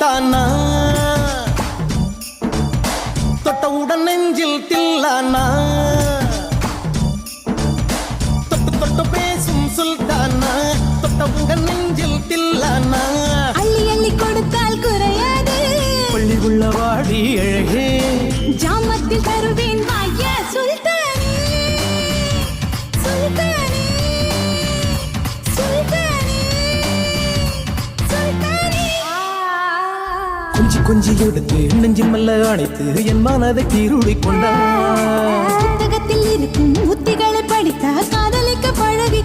சுல்தானா தொட்டவுடன் நெஞ்சில் தில்லானா தொட்டு தொட்டு பேசும் சுல்தானா தொட்டவுடன் நெஞ்சில் தில்லானா அள்ளி அள்ளி கொடுத்தால் குறையாது பள்ளி உள்ள வாடி அழகே ஜாமத்தில் தருவேன் வாய சுல்தானே சுல்தானே சுல்தானே சுல்தானே கொஞ்சி கொஞ்சி எடுத்து நெஞ்சில் மெல்ல அணைத்து என் மனதை தீருளி கொண்டார் புத்தகத்தில் இருக்கும் உத்திகளை படித்த காதலிக்க பழகி